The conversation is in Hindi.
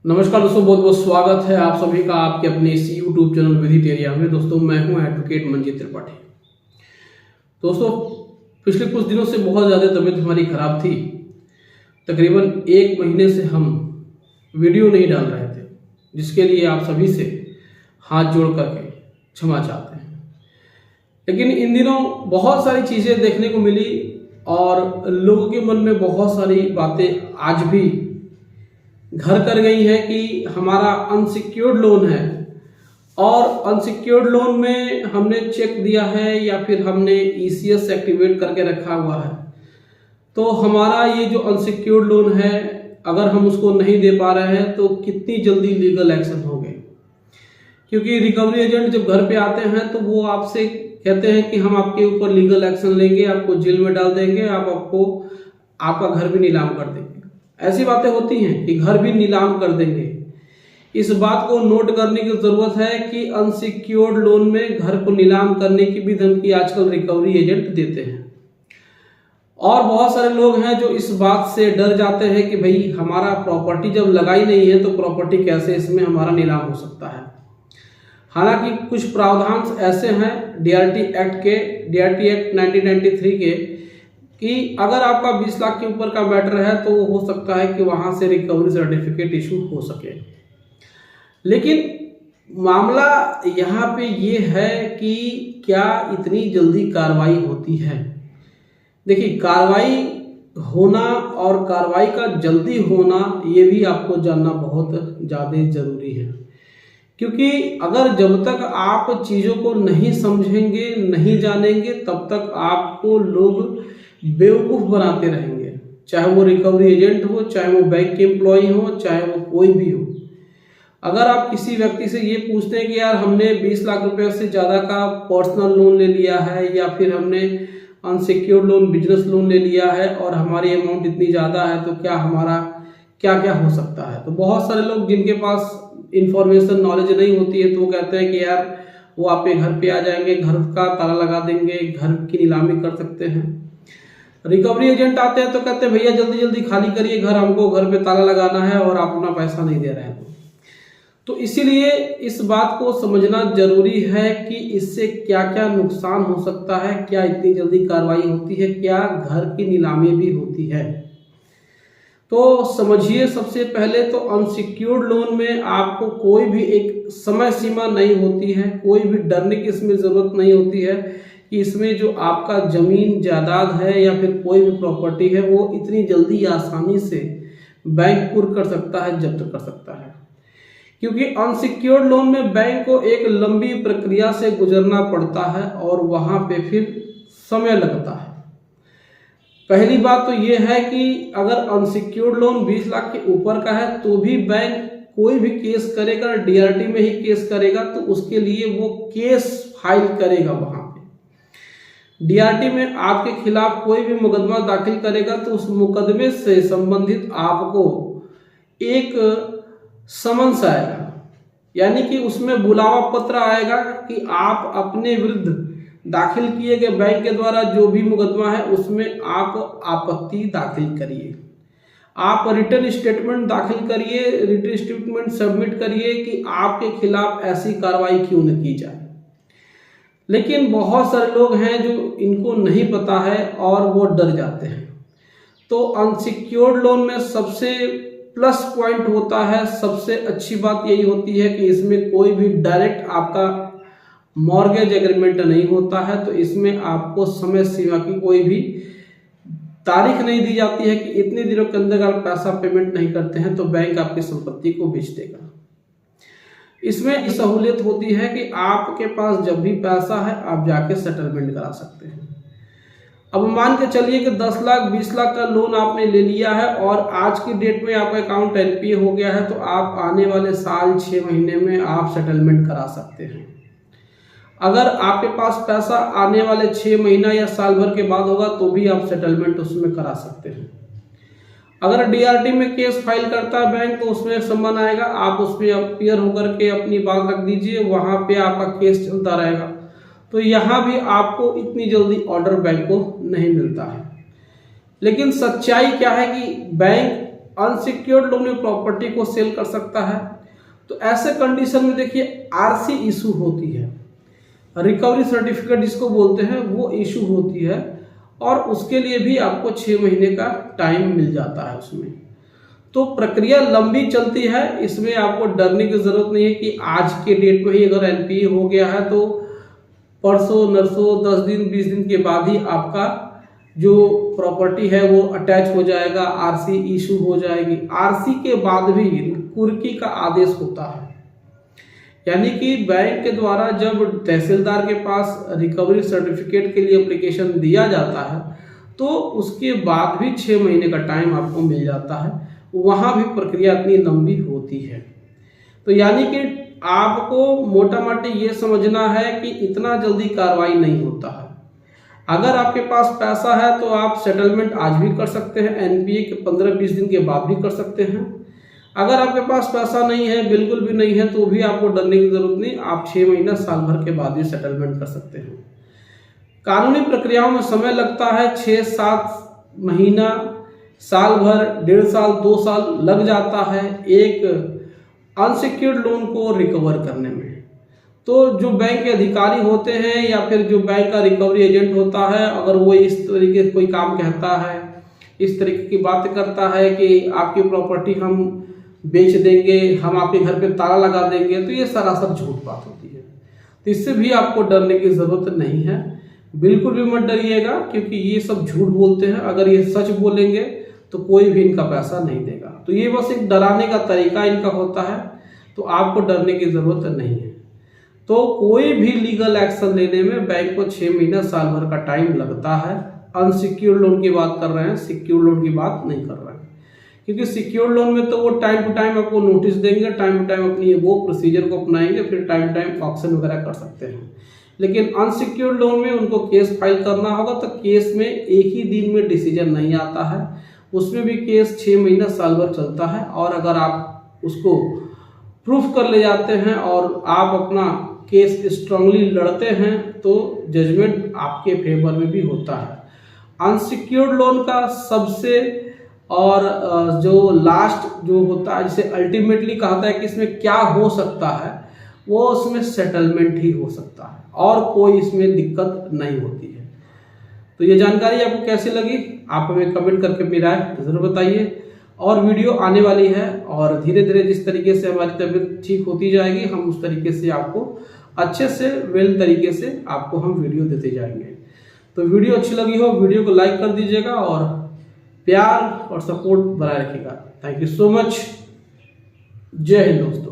नमस्कार दोस्तों, बहुत बहुत स्वागत है आप सभी का आपके अपने इस यूट्यूब चैनल वेजिटेरिया में। दोस्तों मैं हूं एडवोकेट मंजीत त्रिपाठी। दोस्तों पिछले कुछ दिनों से बहुत ज़्यादा तबीयत हमारी ख़राब थी। तकरीबन 1 महीने से हम वीडियो नहीं डाल रहे थे, जिसके लिए आप सभी से हाथ जोड़ करके क्षमा चाहते हैं। लेकिन इन दिनों बहुत सारी चीज़ें देखने को मिली और लोगों के मन में बहुत सारी बातें आज भी घर कर गई है कि हमारा अनसिक्योर्ड लोन है और अनसिक्योर्ड लोन में हमने चेक दिया है या फिर हमने ईसीएस एक्टिवेट करके रखा हुआ है, तो हमारा ये जो अनसिक्योर्ड लोन है अगर हम उसको नहीं दे पा रहे हैं तो कितनी जल्दी लीगल एक्शन होंगे। क्योंकि रिकवरी एजेंट जब घर पे आते हैं तो वो आपसे कहते हैं कि हम आपके ऊपर लीगल एक्शन लेंगे, आपको जेल में डाल देंगे, आपका घर भी नीलाम कर देंगे। ऐसी बातें होती हैं कि घर भी नीलाम कर देंगे। इस बात को नोट करने की जरूरत है कि अनसिक्योर्ड लोन में घर को नीलाम करने की भी धमकी आजकल रिकवरी एजेंट देते हैं। और बहुत सारे लोग हैं जो इस बात से डर जाते हैं कि भाई हमारा प्रॉपर्टी जब लगाई नहीं है तो प्रॉपर्टी कैसे इसमें हमारा नीलाम हो सकता है। हालांकि कुछ प्रावधान ऐसे हैं डीआरटी एक्ट 1993 के कि अगर आपका 20 लाख के ऊपर का मैटर है तो हो सकता है कि वहां से रिकवरी सर्टिफिकेट इशू हो सके। लेकिन मामला यहाँ पे ये है कि क्या इतनी जल्दी कार्रवाई होती है। देखिए, कार्रवाई होना और कार्रवाई का जल्दी होना ये भी आपको जानना बहुत ज़्यादा जरूरी है। क्योंकि अगर जब तक आप चीज़ों को नहीं समझेंगे, नहीं जानेंगे, तब तक आपको लोग बेवकूफ़ बनाते रहेंगे। चाहे वो रिकवरी एजेंट हो, चाहे वो बैंक के एम्प्लॉय हो, चाहे वो कोई भी हो। अगर आप किसी व्यक्ति से ये पूछते हैं कि यार हमने 20 लाख रुपए से ज़्यादा का पर्सनल लोन ले लिया है या फिर हमने अनसिक्योर्ड लोन, बिजनेस लोन ले लिया है और हमारी अमाउंट इतनी ज़्यादा है, तो क्या हमारा क्या क्या हो सकता है। तो बहुत सारे लोग जिनके पास इंफॉर्मेशन नॉलेज नहीं होती है तो वो कहते हैं कि यार वो आपके घर पे आ जाएंगे, घर का ताला लगा देंगे, घर की नीलामी कर सकते हैं। रिकवरी एजेंट आते हैं तो कहते हैं भैया जल्दी जल्दी खाली करिए घर, हमको घर पे ताला लगाना है और आप अपना पैसा नहीं दे रहे हैं। तो इसीलिए इस बात को समझना जरूरी है कि इससे क्या क्या नुकसान हो सकता है, क्या इतनी जल्दी कार्रवाई होती है, क्या घर की नीलामी भी होती है। तो समझिए, सबसे पहले तो अनसिक्योर्ड लोन में आपको कोई भी एक समय सीमा नहीं होती है, कोई भी डरने की इसमें जरूरत नहीं होती है कि इसमें जो आपका जमीन जायदाद है या फिर कोई भी प्रॉपर्टी है वो इतनी जल्दी आसानी से बैंक कुर्क कर सकता है, जब्त कर सकता है। क्योंकि अनसिक्योर्ड लोन में बैंक को एक लंबी प्रक्रिया से गुजरना पड़ता है और वहां पे फिर समय लगता है। पहली बात तो ये है कि अगर अनसिक्योर्ड लोन 20 लाख के ऊपर का है तो भी बैंक कोई भी केस करेगा, डीआरटी में ही केस करेगा, तो उसके लिए वो केस फाइल करेगा। वहां पे डीआरटी में आपके खिलाफ कोई भी मुकदमा दाखिल करेगा तो उस मुकदमे से संबंधित आपको एक समन्स आएगा, यानी कि उसमें बुलावा पत्र आएगा कि आप अपने विरुद्ध दाखिल किए गए बैंक के द्वारा जो भी मुकदमा है उसमें आप आपत्ति दाखिल करिए, आप रिटर्न स्टेटमेंट दाखिल करिए, रिटर्न स्टेटमेंट सबमिट करिए कि आपके खिलाफ ऐसी कार्रवाई क्यों न की जाए। लेकिन बहुत सारे लोग हैं जो इनको नहीं पता है और वो डर जाते हैं। तो अनसिक्योर्ड लोन में सबसे प्लस पॉइंट होता है, सबसे अच्छी बात यही होती है कि इसमें कोई भी डायरेक्ट आपका मॉर्गेज एग्रीमेंट नहीं होता है। तो इसमें आपको समय सीमा की कोई भी तारीख नहीं दी जाती है कि इतने दिनों के अंदर आप पैसा पेमेंट नहीं करते हैं तो बैंक आपकी संपत्ति को बेच देगा। इसमें सहूलियत होती है कि आपके पास जब भी पैसा है आप जाके सेटलमेंट करा सकते हैं। अब मान के चलिए कि 10 लाख 20 लाख का लोन आपने ले लिया है और आज की डेट में आपका अकाउंट एनपीए हो गया है, तो आप आने वाले साल 6 महीने में आप सेटलमेंट करा सकते हैं। अगर आपके पास पैसा आने वाले 6 महीना या साल भर के बाद होगा तो भी आप सेटलमेंट उसमें करा सकते हैं। अगर डीआरटी में केस फाइल करता है बैंक तो उसमें सम्मन आएगा, आप उसमें अपीयर होकर के अपनी बात रख दीजिए, वहां पे आपका केस चलता रहेगा। तो यहाँ भी आपको इतनी जल्दी ऑर्डर बैंक को नहीं मिलता है। लेकिन सच्चाई क्या है कि बैंक अनसिक्योर्ड लोन में प्रॉपर्टी को सेल कर सकता है। तो ऐसे कंडीशन में देखिए आरसी इशू होती है, रिकवरी सर्टिफिकेट जिसको बोलते हैं वो इशू होती है, और उसके लिए भी आपको 6 महीने का टाइम मिल जाता है उसमें। तो प्रक्रिया लंबी चलती है, इसमें आपको डरने की ज़रूरत नहीं है कि आज के डेट में ही अगर एनपीए हो गया है तो परसों नरसों 10 दिन 20 दिन के बाद ही आपका जो प्रॉपर्टी है वो अटैच हो जाएगा, आरसी इशू हो जाएगी। आरसी के बाद भी कुर्की का आदेश होता है, यानी कि बैंक के द्वारा जब तहसीलदार के पास रिकवरी सर्टिफिकेट के लिए एप्लीकेशन दिया जाता है तो उसके बाद भी 6 महीने का टाइम आपको मिल जाता है, वहाँ भी प्रक्रिया इतनी लंबी होती है। तो यानी कि आपको मोटा मोटी ये समझना है कि इतना जल्दी कार्रवाई नहीं होता है। अगर आपके पास पैसा है तो आप सेटलमेंट आज भी कर सकते हैं, एनपीए के 15-20 दिन के बाद भी कर सकते हैं। अगर आपके पास पैसा नहीं है, बिल्कुल भी नहीं है, तो भी आपको डरने की जरूरत नहीं, आप 6 महीना साल भर के बाद भी सेटलमेंट कर सकते हैं। कानूनी प्रक्रियाओं में समय लगता है, 6-7 महीना, साल भर, 1.5 साल, 2 साल लग जाता है एक अनसिक्योर्ड लोन को रिकवर करने में। तो जो बैंक के अधिकारी होते हैं या फिर जो बैंक का रिकवरी एजेंट होता है, अगर वो इस तरीके से कोई काम कहता है, इस तरीके की बात करता है कि आपकी प्रॉपर्टी हम बेच देंगे, हम आपके घर पे ताला लगा देंगे, तो ये सरासर झूठ बात होती है। तो इससे भी आपको डरने की ज़रूरत नहीं है, बिल्कुल भी मत डरिएगा, क्योंकि ये सब झूठ बोलते हैं। अगर ये सच बोलेंगे तो कोई भी इनका पैसा नहीं देगा। तो ये बस एक डराने का तरीका इनका होता है, तो आपको डरने की ज़रूरत नहीं है। तो कोई भी लीगल एक्शन लेने में बैंक को 6 महीना साल भर का टाइम लगता है। अनसिक्योर्ड लोन की बात कर रहे हैं, सिक्योर्ड लोन की बात नहीं कर रहे हैं, क्योंकि सिक्योर्ड लोन में तो वो टाइम टू टाइम आपको नोटिस देंगे, टाइम टू टाइम अपनी वो प्रोसीजर को अपनाएंगे, फिर टाइम टू टाइम ऑक्शन वगैरह कर सकते हैं। लेकिन अनसिक्योर्ड लोन में उनको केस फाइल करना होगा, तो केस में एक ही दिन में डिसीजन नहीं आता है, उसमें भी केस 6 महीना साल भर चलता है। और अगर आप उसको प्रूफ कर ले जाते हैं और आप अपना केस स्ट्रांगली लड़ते हैं तो जजमेंट आपके फेवर में भी होता है। अनसिक्योर्ड लोन का सबसे और जो लास्ट जो होता है, जिसे अल्टीमेटली कहता है कि इसमें क्या हो सकता है, वो उसमें सेटलमेंट ही हो सकता है और कोई इसमें दिक्कत नहीं होती है। तो ये जानकारी आपको कैसी लगी, आप हमें कमेंट करके मेरी राय ज़रूर बताइए। और वीडियो आने वाली है, और धीरे धीरे जिस तरीके से हमारी तबीयत ठीक होती जाएगी, हम उस तरीके से आपको अच्छे से वेल तरीके से आपको हम वीडियो देते जाएंगे। तो वीडियो अच्छी लगी हो, वीडियो को लाइक कर दीजिएगा और प्यार और सपोर्ट बनाए रखिएगा। Thank you so much. जय हिंद दोस्तों।